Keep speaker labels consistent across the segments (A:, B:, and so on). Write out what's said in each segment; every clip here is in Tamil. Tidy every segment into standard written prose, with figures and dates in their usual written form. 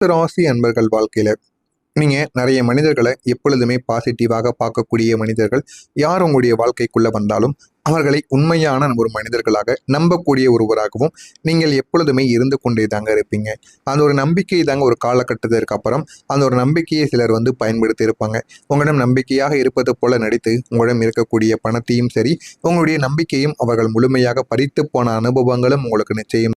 A: 10 ராசி அன்பர்கள் வாழ்க்கையில நீங்க நிறைய மனிதர்களை எப்பொழுதுமே பாசிட்டிவாக பார்க்கக்கூடிய மனிதர்கள் யார் உங்களுடைய வாழ்க்கைக்குள்ள வந்தாலும் அவர்களை உண்மையான ஒரு மனிதர்களாக நம்பக்கூடிய ஒருவராகவும் நீங்கள் எப்பொழுதுமே இருந்து கொண்டே தாங்க இருப்பீங்க. அந்த ஒரு நம்பிக்கை தாங்க ஒரு காலகட்டத்திற்கு அப்புறம் அந்த ஒரு நம்பிக்கையை சிலர் பயன்படுத்தி இருப்பாங்க. உங்களிடம் நம்பிக்கையாக இருப்பது போல நடித்து உங்களிடம் இருக்கக்கூடிய பணத்தையும் சரி உங்களுடைய நம்பிக்கையும் அவர்கள் முழுமையாக பறித்து போன அனுபவங்களும் உங்களுக்கு நிச்சயம்.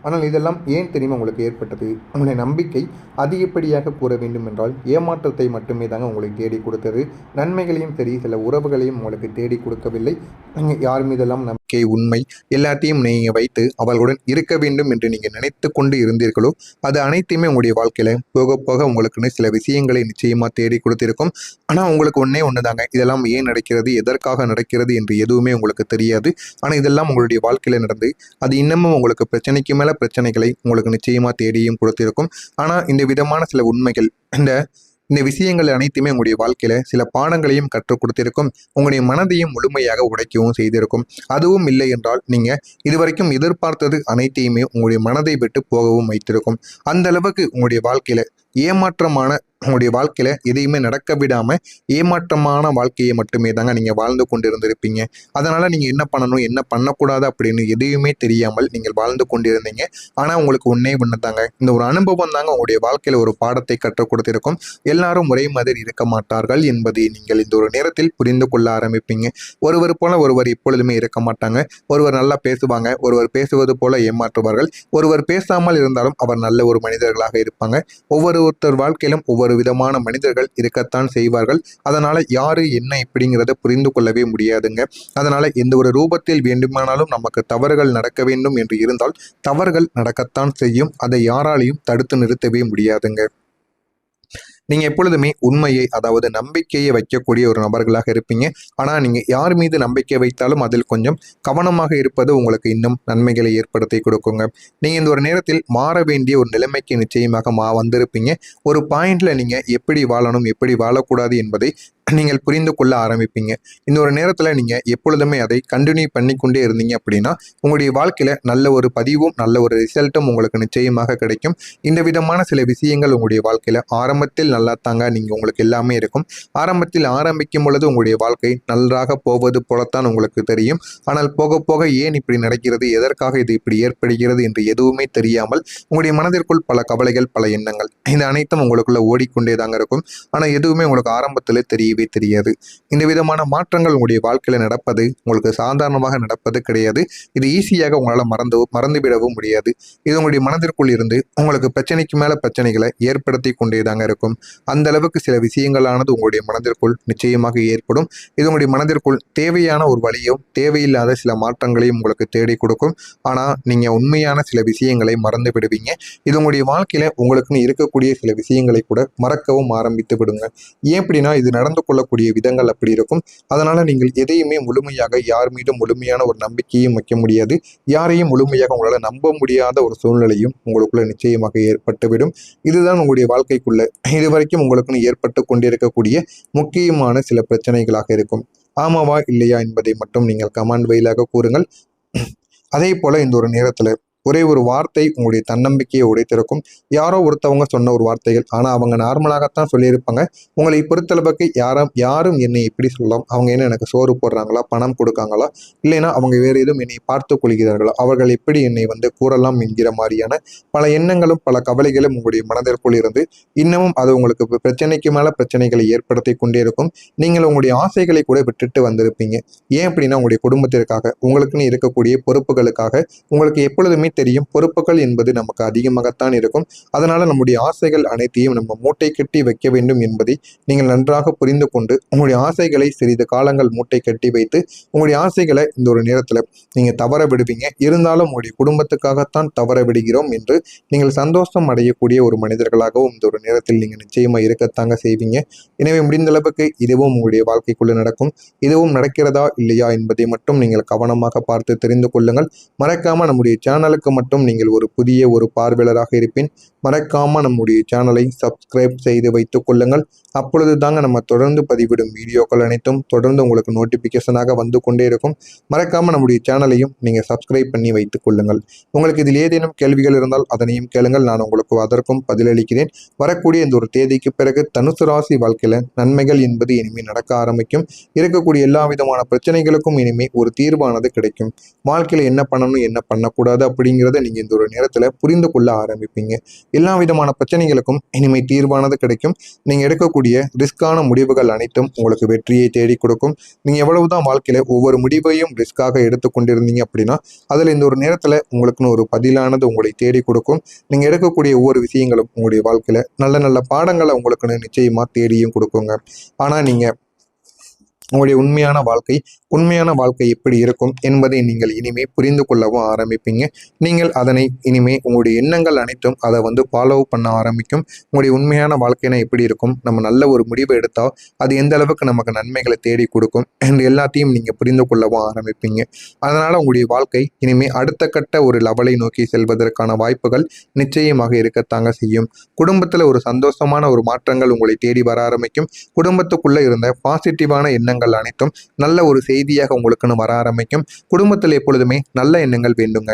A: ஆனால் இதெல்லாம் ஏன் தெரியுமா உங்களுக்கு ஏற்பட்டது? உங்களுடைய நம்பிக்கை அதிகப்படியாக கூற வேண்டும் என்றால் ஏமாற்றத்தை மட்டுமே தாங்க உங்களுக்கு தேடி கொடுத்தது. நன்மைகளையும் சரி சில உறவுகளையும் உங்களுக்கு தேடி கொடுக்கவில்லை. நீங்கள் யார் மீதெல்லாம் நம்பிக்கை உண்மை எல்லாத்தையும் நீங்கள் வைத்து அவர்களுடன் இருக்க வேண்டும் என்று நீங்கள் நினைத்து கொண்டு இருந்தீர்களோ அது அனைத்தையுமே உங்களுடைய வாழ்க்கையில் போக போக உங்களுக்குன்னு சில விஷயங்களை நிச்சயமாக தேடி கொடுத்திருக்கும். ஆனால் உங்களுக்கு ஒன்றே ஒன்று தாங்க, இதெல்லாம் ஏன் நடக்கிறது எதற்காக நடக்கிறது என்று எதுவுமே உங்களுக்கு தெரியாது. ஆனால் இதெல்லாம் உங்களுடைய வாழ்க்கையில் நடந்து அது இன்னமும் உங்களுக்கு பிரச்சனைக்கு மேலே பிரச்சனைகளை உங்களுக்கு நிச்சயமாக தேடியும் கொடுத்திருக்கும். ஆனால் இந்த விதமான சில உண்மைகள் இந்த விஷயங்கள் அனைத்துமே உங்களுடைய வாழ்க்கையில சில பாடங்களையும் கற்றுக் கொடுத்திருக்கும். உங்களுடைய மனதையும் முழுமையாக உடைக்கவும் செய்திருக்கும். அதுவும் இல்லை என்றால் நீங்க இதுவரைக்கும் எதிர்பார்த்தது அனைத்தையுமே உங்களுடைய மனதை விட்டு போகவும் வைத்திருக்கும். அந்த அளவுக்கு உங்களுடைய வாழ்க்கையில ஏமாற்றமான உங்களுடைய வாழ்க்கையில எதையுமே நடக்க விடாம ஏமாற்றமான வாழ்க்கையை மட்டுமே தாங்க நீங்க வாழ்ந்து கொண்டு இருந்திருப்பீங்க. அதனால நீங்க என்ன பண்ணணும் என்ன பண்ணக்கூடாது அப்படின்னு எதையுமே தெரியாமல் நீங்கள் வாழ்ந்து கொண்டிருந்தீங்க. ஆனா உங்களுக்கு ஒன்னே தாங்க, இந்த ஒரு அனுபவம் தாங்க உங்களுடைய வாழ்க்கையில ஒரு பாடத்தை கற்றுக் கொடுத்திருக்கும். எல்லாரும் ஒரே மாதிரி இருக்க மாட்டார்கள் என்பதை நீங்கள் இந்த ஒரு நேரத்தில் புரிந்து கொள்ள ஆரம்பிப்பீங்க. ஒருவர் போல ஒருவர் எப்பொழுதுமே இருக்க மாட்டாங்க. ஒருவர் நல்லா பேசுவாங்க, ஒருவர் பேசுவது போல ஏமாற்றுவார்கள். ஒருவர் பேசாமல் இருந்தாலும் அவர் நல்ல ஒரு மனிதர்களாக இருப்பாங்க. ஒவ்வொருத்தர் வாழ்க்கையிலும் ஒவ்வொரு விதமான மனிதர்கள் இருக்கத்தான் செய்வார்கள். அதனால யாரு என்ன இப்படிங்கிறத புரிந்து கொள்ளவே முடியாதுங்க. அதனால எந்த ஒரு ரூபத்தில் வேண்டுமானாலும் நமக்கு தவறுகள் நடக்க வேண்டும் என்று இருந்தால் தவறுகள் நடக்கத்தான் செய்யும். அதை யாராலையும் தடுத்து நிறுத்தவே முடியாதுங்க. நீங்க எப்பொழுதுமே உண்மையை அதாவது நம்பிக்கையை வைக்கக்கூடிய ஒரு நபர்களாக இருப்பீங்க. ஆனா நீங்க யார் மீது நம்பிக்கை வைத்தாலும் அதில் கொஞ்சம் கவனமாக இருப்பது உங்களுக்கு இன்னும் நன்மைகளை ஏற்படுத்தி கொடுக்குங்க. நீங்க இந்த ஒரு நேரத்தில் மாற வேண்டிய ஒரு நிலைமைக்கு நிச்சயமாக வந்திருப்பீங்க. ஒரு பாயிண்ட்ல நீங்க எப்படி வாழணும் எப்படி வாழக்கூடாது என்பதை நீங்கள் புரிந்து கொள்ள ஆரம்பிப்பீங்க. இந்த ஒரு நேரத்தில் நீங்கள் எப்பொழுதுமே அதை கண்டினியூ பண்ணிக்கொண்டே இருந்தீங்க அப்படின்னா உங்களுடைய வாழ்க்கையில் நல்ல ஒரு பதிவும் நல்ல ஒரு ரிசல்ட்டும் உங்களுக்கு நிச்சயமாக கிடைக்கும். இந்த விதமான சில விஷயங்கள் உங்களுடைய வாழ்க்கையில் ஆரம்பத்தில் நல்லா தாங்க நீங்கள் உங்களுக்கு எல்லாமே இருக்கும். ஆரம்பத்தில் ஆரம்பிக்கும் பொழுது உங்களுடைய வாழ்க்கை நன்றாக போவது போலத்தான் உங்களுக்கு தெரியும். ஆனால் போக போக ஏன் இப்படி நடக்கிறது எதற்காக இது இப்படி ஏற்படுகிறது என்று எதுவுமே தெரியாமல் உங்களுடைய மனதிற்குள் பல கவலைகள் பல எண்ணங்கள் இது அனைத்தும் உங்களுக்குள்ள ஓடிக்கொண்டே தாங்க இருக்கும். ஆனால் எதுவுமே உங்களுக்கு ஆரம்பத்தில் தெரியவே தெரியாது. இந்த விதமான மாற்றங்கள் உங்களுடைய வாழ்க்கையில நடப்பது உங்களுக்கு சாதாரணமாக நடப்பது கிடையாது. இது ஈஸியாக உங்களால மறந்துவிடவும் முடியாது. இது உங்களுடைய மனதிற்குள் இருந்து உங்களுக்கு பிரச்சனைக்கு மேல பிரச்சனைகளை ஏற்படுத்தி கொண்டே தாங்க இருக்கும். அந்த அளவுக்கு சில விஷயங்களானது உங்களுடைய மனதிற்குள் நிச்சயமாக ஏற்படும். இது உங்களுடைய மனதிற்குள் தேவையான ஒரு வழியும் தேவையில்லாத சில மாற்றங்களையும் உங்களுக்கு தேடி கொடுக்கும். ஆனா நீங்க உண்மையான சில விஷயங்களை மறந்து விடுவீங்க. இது உங்களுடைய வாழ்க்கையில உங்களுக்குன்னு இருக்கக்கூடிய சில விஷயங்களை கூட மறக்கவும் ஆரம்பித்து விடுங்க. ஏன் அப்படின்னா இது நடந்து கொள்ளக்கூடிய விதங்கள் அப்படி இருக்கும். அதனால நீங்கள் எதையுமே முழுமையாக யார் மீதும் முழுமையான ஒரு நம்பிக்கையும் வைக்க முடியாது. யாரையும் முழுமையாக உங்களால் நம்ப முடியாத ஒரு சூழ்நிலையும் உங்களுக்குள்ள நிச்சயமாக ஏற்பட்டுவிடும். இதுதான் உங்களுடைய வாழ்க்கைக்குள்ள இதுவரைக்கும் உங்களுக்குன்னு ஏற்பட்டு கொண்டிருக்கக்கூடிய முக்கியமான சில பிரச்சனைகளாக இருக்கும். ஆமாவா இல்லையா என்பதை மட்டும் நீங்கள் கமெண்ட் வாயிலாக கூறுங்கள். அதே போல இந்த ஒரு நேரத்துல ஒரே ஒரு வார்த்தை உங்களுடைய தன்னம்பிக்கையை உடைத்திருக்கும். யாரோ ஒருத்தவங்க சொன்ன ஒரு வார்த்தைகள், ஆனால் அவங்க நார்மலாகத்தான் சொல்லியிருப்பாங்க. உங்களை பொறுத்தளவுக்கு யாரும் என்னை எப்படி சொல்லலாம், அவங்க என்ன எனக்கு சோறு போடுறாங்களா பணம் கொடுக்காங்களா இல்லைன்னா அவங்க வேறு எதுவும் என்னை பார்த்து கொள்கிறார்களா அவர்கள் எப்படி என்னை கூறலாம் என்கிற மாதிரியான பல எண்ணங்களும் பல கவலைகளும் உங்களுடைய மனதிற்குள் இருந்து இன்னமும் அது உங்களுக்கு பிரச்சனைக்கு மேலே பிரச்சனைகளை ஏற்படுத்தி கொண்டே இருக்கும். நீங்கள் உங்களுடைய ஆசைகளை கூட விட்டுட்டு வந்திருப்பீங்க. ஏன் அப்படின்னா உங்களுடைய குடும்பத்திற்காக உங்களுக்குன்னு இருக்கக்கூடிய பொறுப்புகளுக்காக உங்களுக்கு எப்பொழுதுமே தெரியும் பொறுப்புகள் என்பது நமக்கு அதிகமாகத்தான் இருக்கும். அதனால நம்முடைய ஆசைகள் அனைத்தையும் நம்ம மூட்டை கட்டி வைக்க வேண்டும் என்பதை நீங்கள் நன்றாக புரிந்து கொண்டு உங்களுடைய ஆசைகளை சிறிது காலங்கள் மூட்டை கட்டி வைத்து உங்களுடைய ஆசைகளை இந்த ஒரு நேரத்தில் நீங்க தவற விடுவீங்க. இருந்தாலும் உங்களுடைய குடும்பத்துக்காகத்தான் தவற விடுகிறோம் என்று நீங்கள் சந்தோஷம் அடையக்கூடிய ஒரு மனிதர்களாகவும் இந்த ஒரு நேரத்தில் நீங்க நிச்சயமா இருக்கத்தாங்க செய்வீங்க. எனவே முடிந்த அளவுக்கு இதுவும் உங்களுடைய வாழ்க்கைக்குள்ள நடக்கும். இதுவும் நடக்கிறதா இல்லையா என்பதை மட்டும் நீங்கள் கவனமாக பார்த்து தெரிந்து கொள்ளுங்கள். மறக்காம நம்முடைய சேனலுக்கு மட்டும் நீங்கள் ஒரு புதிய ஒரு பார்வையாளராக இருப்பேன். மறக்காமல் நம்முடைய சேனலை சப்ஸ்கிரைப் செய்து வைத்துக் கொள்ளுங்கள். அப்பொழுது தாங்க நம்ம தொடர்ந்து பதிவிடும் வீடியோக்கள் அனைத்தும் தொடர்ந்து உங்களுக்கு நோட்டிஃபிகேஷனாக வந்து கொண்டே இருக்கும். மறக்காமல் நம்முடைய சேனலையும் நீங்கள் சப்ஸ்கிரைப் பண்ணி வைத்துக் கொள்ளுங்கள். உங்களுக்கு இதில் ஏதேனும் கேள்விகள் இருந்தால் அதனையும் கேளுங்கள், நான் உங்களுக்கு அதற்கும் பதிலளிக்கிறேன். வரக்கூடிய இந்த ஒரு தேதிக்கு பிறகு தனுசு ராசி வாழ்க்கையில் நன்மைகள் என்பது இனிமேல் நடக்க ஆரம்பிக்கும். இருக்கக்கூடிய எல்லா விதமான பிரச்சனைகளுக்கும் இனிமேல் ஒரு தீர்வானது கிடைக்கும். வாழ்க்கையில் என்ன பண்ணணும் என்ன பண்ணக்கூடாது அப்படிங்கிறத நீங்கள் இந்த ஒரு நேரத்தில் புரிந்து கொள்ள ஆரம்பிப்பீங்க. எல்லா விதமான பிரச்சனைகளுக்கும் இனிமை தீர்வானது கிடைக்கும். நீங்கள் எடுக்கக்கூடிய ரிஸ்கான முடிவுகள் அனைத்தும் உங்களுக்கு வெற்றியை தேடி கொடுக்கும். நீங்கள் எவ்வளவுதான் வாழ்க்கையில் ஒவ்வொரு முடிவையும் ரிஸ்காக எடுத்துக்கொண்டிருந்தீங்க அப்படின்னா அதில் இந்த ஒரு நேரத்தில் உங்களுக்குன்னு ஒரு பதிலானது உங்களை தேடி கொடுக்கும். நீங்கள் எடுக்கக்கூடிய ஒவ்வொரு விஷயங்களும் உங்களுடைய வாழ்க்கையில் நல்ல நல்ல பாடங்களை உங்களுக்குன்னு நிச்சயமாக தேடியும் கொடுக்குங்க. ஆனால் நீங்கள் உங்களுடைய உண்மையான வாழ்க்கை எப்படி இருக்கும் என்பதை நீங்கள் இனிமே புரிந்து கொள்ளவும் ஆரம்பிப்பீங்க. நீங்கள் அதனை இனிமே உங்களுடைய எண்ணங்கள் அனைத்தும் அதை ஃபாலோ பண்ண ஆரம்பிக்கும். உங்களுடைய உண்மையான வாழ்க்கைனா எப்படி இருக்கும், நம்ம நல்ல ஒரு முடிவு எடுத்தால் அது எந்த அளவுக்கு நமக்கு நன்மைகளை தேடி கொடுக்கும் என்று எல்லாத்தையும் நீங்கள் புரிந்து கொள்ளவும் ஆரம்பிப்பீங்க. அதனால் உங்களுடைய வாழ்க்கை இனிமே அடுத்த கட்ட ஒரு லெவலை நோக்கி செல்வதற்கான வாய்ப்புகள் நிச்சயமாக இருக்கத்தாங்க செய்யும். குடும்பத்தில் ஒரு சந்தோஷமான ஒரு மாற்றங்கள் உங்களை தேடி வர ஆரம்பிக்கும். குடும்பத்துக்குள்ளே இருந்த பாசிட்டிவான எண்ணங்கள் அனைத்தும் நல்ல ஒரு செய்தியாக உங்களுக்குன்னு வர ஆரம்பிக்கும். குடும்பத்தில் எப்பொழுதுமே நல்ல எண்ணங்கள் வேண்டுங்க.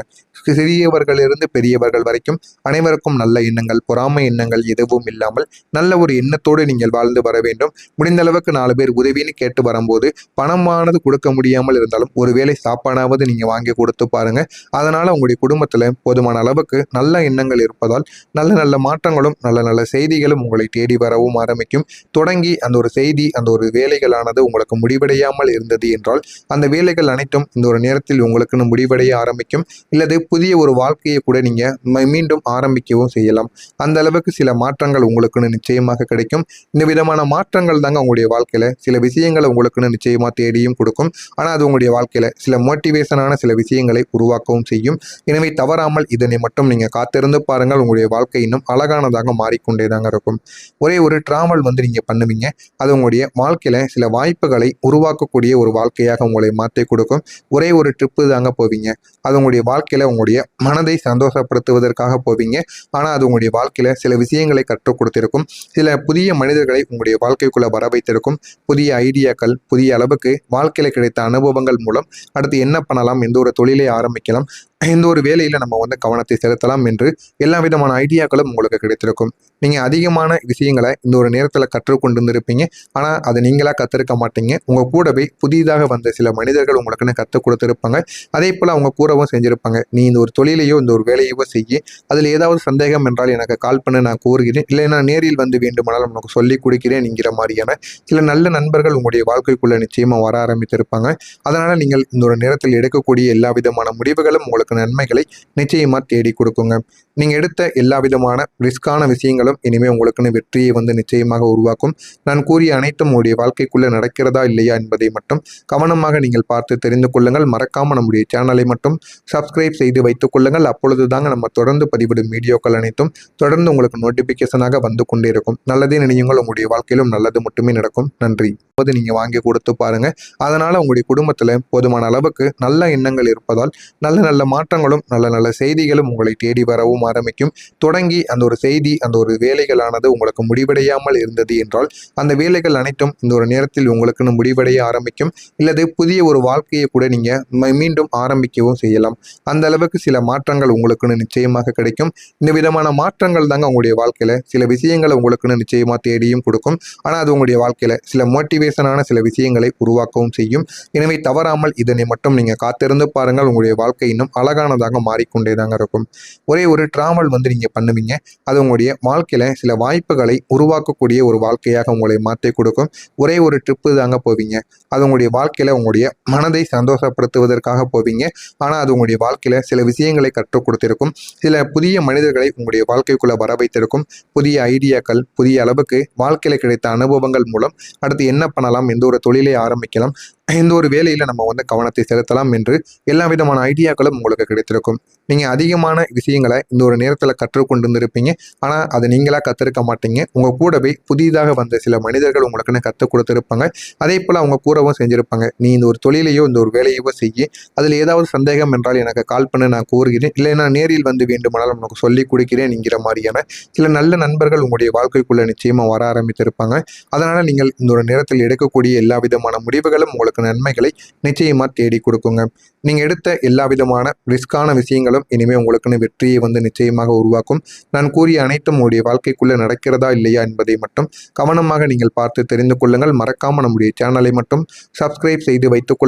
A: சிறியவர்களிலிருந்து பெரியவர்கள் வரைக்கும் அனைவருக்கும் நல்ல எண்ணங்கள், பொறாமை எண்ணங்கள் எதுவும் இல்லாமல் நல்ல ஒரு எண்ணத்தோடு நீங்கள் வாழ்ந்து வர வேண்டும். முடிந்த அளவுக்கு 4 பேர் உதவின்னு கேட்டு வரும்போது பணமானது கொடுக்க முடியாமல் இருந்தாலும் ஒருவேளை சாப்பாடாவது நீங்கள் வாங்கி கொடுத்து பாருங்க. அதனால உங்களுடைய குடும்பத்தில் போதுமான அளவுக்கு நல்ல எண்ணங்கள் இருப்பதால் நல்ல நல்ல மாற்றங்களும் நல்ல நல்ல செய்திகளும் உங்களை தேடி வரவும் ஆரம்பிக்கும். தொடங்கி அந்த ஒரு செய்தி அந்த ஒரு வேலைகளானது உங்களுக்கு முடிவடையாமல் இருந்தது என்றால் அந்த வேலைகள் அனைத்தும் இந்த ஒரு நேரத்தில் உங்களுக்குன்னு முடிவடைய ஆரம்பிக்கும். இல்லது புதிய ஒரு வாழ்க்கையை கூட நீங்கள் மீண்டும் ஆரம்பிக்கவும் செய்யலாம். அந்த அளவுக்கு சில மாற்றங்கள் உங்களுக்குன்னு நிச்சயமாக கிடைக்கும். இந்த விதமான மாற்றங்கள் தாங்க உங்களுடைய வாழ்க்கையில் சில விஷயங்களை உங்களுக்குன்னு நிச்சயமாக தேடியும் கொடுக்கும். ஆனால் அது உங்களுடைய வாழ்க்கையில் சில மோட்டிவேஷனான சில விஷயங்களை உருவாக்கவும் செய்யும். எனவே தவறாமல் இதனை மட்டும் நீங்கள் காத்திருந்து பாருங்கள். உங்களுடைய வாழ்க்கை இன்னும் அழகானதாக மாறிக்கொண்டே தாங்க இருக்கும். ஒரே ஒரு டிராவல் நீங்கள் பண்ணுவீங்க. அது உங்களுடைய வாழ்க்கையில் சில வாய்ப்புகளை உருவாக்கக்கூடிய ஒரு வாழ்க்கையாக உங்களை மாற்றி கொடுக்கும். ஒரே ஒரு ட்ரிப்பு தாங்க போவீங்க. அது உங்களுடைய வாழ்க்கையில் உங்களுடைய மனதை சந்தோஷப்படுத்துவதற்காக போவீங்க. ஆனால் அது உங்களுடைய வாழ்க்கையில் சில விஷயங்களை கற்றுக் கொடுத்திருக்கும். சில புதிய மனிதர்களை உங்களுடைய வாழ்க்கைக்குள்ளே வர வைத்திருக்கும். புதிய ஐடியாக்கள், புதிய அளவுக்கு வாழ்க்கையில் கிடைத்த அனுபவங்கள் மூலம் அடுத்து என்ன பண்ணலாம், எந்த ஒரு தொழிலை ஆரம்பிக்கலாம், எந்த ஒரு வேலையில் நம்ம கவனத்தை செலுத்தலாம் என்று எல்லா விதமான ஐடியாக்களும் உங்களுக்கு கிடைத்திருக்கும். நீங்கள் அதிகமான விஷயங்களை இந்த ஒரு நேரத்தில் கற்றுக்கொண்டு இருந்திருப்பீங்க. ஆனால் அதை நீங்களாக கற்றுருக்க மாட்டீங்க. உங்கள் கூடவே புதிதாக வந்த சில மனிதர்கள் உங்களுக்குன்னு கற்றுக் கொடுத்துருப்பாங்க. அதே போல் அவங்க கூடவும் செஞ்சுருப்பாங்க. நீ இந்த ஒரு தொழிலையோ இந்த ஒரு வேலையோ செய்ய, அதில் ஏதாவது சந்தேகம் என்றால் எனக்கு கால் பண்ண, நான் கூறுகிறேன், இல்லை நான் நேரில் வேண்டுமானாலும் உனக்கு சொல்லிக் கொடுக்கிறேன் என்கிற மாதிரியான சில நல்ல நண்பர்கள் உங்களுடைய வாழ்க்கைக்குள்ளே நிச்சயமாக வர ஆரம்பித்திருப்பாங்க. அதனால் நீங்கள் இந்த ஒரு நேரத்தில் எடுக்கக்கூடிய எல்லா விதமான முடிவுகளும் உங்களுக்கு நன்மைகளை நிச்சயமா தேடி கொடுக்குங்க. நீங்க எடுத்த எல்லா விதமான ரிஸ்கான விஷயங்களும் இனிமே உங்களுக்குன்னு வெற்றியை நிச்சயமாக உருவாக்கும். நான் கூறிய அனைத்தும் உங்களுடைய வாழ்க்கைக்குள்ள நடக்கிறதா இல்லையா என்பதை மட்டும் கவனமாக நீங்கள் பார்த்து தெரிந்து கொள்ளுங்கள். மறக்காம நம்முடைய சேனலை மட்டும் சப்ஸ்கிரைப் செய்து வைத்துக் கொள்ளுங்கள். அப்பொழுது தாங்க நம்ம தொடர்ந்து பதிவிடும் வீடியோக்கள் அனைத்தும் தொடர்ந்து உங்களுக்கு நோட்டிபிகேஷனாக வந்து கொண்டே இருக்கும். நல்லதே நினையுங்கள், உங்களுடைய வாழ்க்கையிலும் நல்லது மட்டுமே நடக்கும். நன்றி. நீங்க வாங்கி கொடுத்து பாருங்க. அதனால உங்களுடைய குடும்பத்துல போதுமான அளவுக்கு நல்ல எண்ணங்கள் இருப்பதால் நல்ல நல்ல மாற்றங்களும் நல்ல நல்ல செய்திகளும் உங்களை தேடி வரவும் ஆரம்பிக்கும். தொடங்கி அந்த ஒரு செய்தி அந்த ஒரு வேலைகளானது உங்களுக்கு முடிவடையாமல் இருந்தது என்றால் அந்த வேலைகள் அனைத்தும் இந்த ஒரு நேரத்தில் உங்களுக்குன்னு முடிவடைய ஆரம்பிக்கும். இல்லது புதிய ஒரு வாழ்க்கையை கூட நீங்க மீண்டும் ஆரம்பிக்கவும் செய்யலாம். அந்த அளவுக்கு சில மாற்றங்கள் உங்களுக்குன்னு நிச்சயமாக கிடைக்கும். இந்த விதமான மாற்றங்கள் தாங்க உங்களுடைய வாழ்க்கையில சில விஷயங்களை உங்களுக்குன்னு நிச்சயமா தேடியும் கொடுக்கும். ஆனா அது உங்களுடைய வாழ்க்கையில சில மோட்டிவேஷனான சில விஷயங்களை உருவாக்கவும் செய்யும். எனவே தவறாமல் இதனை மட்டும் நீங்க காத்திருந்து பாருங்கள். உங்களுடைய வாழ்க்கை இன்னும் அழகானதாக மாறிக்கொண்டே தாங்க இருக்கும். ஒரே ஒரு டிராவல் நீங்க பண்ணுவீங்க. அது உங்களுடைய வாழ்க்கையில சில வாய்ப்புகளை உருவாக்கக்கூடிய ஒரு வாழ்க்கையாக உங்களை மாற்றி கொடுக்கும். ஒரே ஒரு ட்ரிப்பு தாங்க போவீங்க. அது உங்களுடைய வாழ்க்கையில உங்களுடைய மனதை சந்தோஷப்படுத்துவதற்காக போவீங்க. ஆனால் அது உங்களுடைய வாழ்க்கையில சில விஷயங்களை கற்றுக் கொடுத்திருக்கும். சில புதிய மனிதர்களை உங்களுடைய வாழ்க்கைக்குள்ள வர வைத்திருக்கும். புதிய ஐடியாக்கள், புதிய அளவுக்கு வாழ்க்கையில கிடைத்த அனுபவங்கள் மூலம் அடுத்து என்ன பண்ணலாம், எந்த ஒரு தொழிலை ஆரம்பிக்கலாம், இந்த ஒரு வேலையில் நம்ம வந்து கவனத்தை செலுத்தலாம் என்று எல்லா விதமான ஐடியாக்களும் உங்களுக்கு கிடைத்திருக்கும். நீங்கள் அதிகமான விஷயங்களை இந்த ஒரு நேரத்தில் கற்றுக்கொண்டு இருந்திருப்பீங்க. ஆனால் அதை நீங்களாக கற்றுருக்க மாட்டீங்க. உங்கள் கூடவே புதிதாக வந்த சில மனிதர்கள் உங்களுக்குன்னு கற்றுக் கொடுத்துருப்பாங்க. அதே போல் அவங்க கூடவும் செஞ்சுருப்பாங்க. நீ இந்த ஒரு தொழிலையோ இந்த ஒரு வேலையோ செய்ய, அதில் ஏதாவது சந்தேகம் என்றால் எனக்கு கால் பண்ண நான் கூறுகிறேன், இல்லை நான் நேரில் வந்து வேண்டுமானாலும் உனக்கு சொல்லிக் கொடுக்கிறேன் என்கிற மாதிரியான சில நல்ல நண்பர்கள் உங்களுடைய வாழ்க்கைக்குள்ளே நிச்சயமாக வர ஆரம்பித்திருப்பாங்க. அதனால் நீங்கள் இந்த ஒரு நேரத்தில் எடுக்கக்கூடிய எல்லா விதமான முடிவுகளும் உங்களுக்கு நன்மைகளை நிச்சயமாக தேடி கொடுக்குங்க. நீங்கள் எடுத்த எல்லா விதமான ரிஸ்கான விஷயங்களும் இனிமேல் உங்களுக்குன்னு வெற்றியை வந்து நிச்சயமாக உருவாக்கும். நான் கூறிய அனைத்தும் உங்களுடைய வாழ்க்கைக்குள்ளே நடக்கிறதா இல்லையா என்பதை மட்டும் கவனமாக நீங்கள் பார்த்து தெரிந்து கொள்ளுங்கள். மறக்காமல் நம்முடைய சேனலை மட்டும் சப்ஸ்கிரைப் செய்து வைத்துக்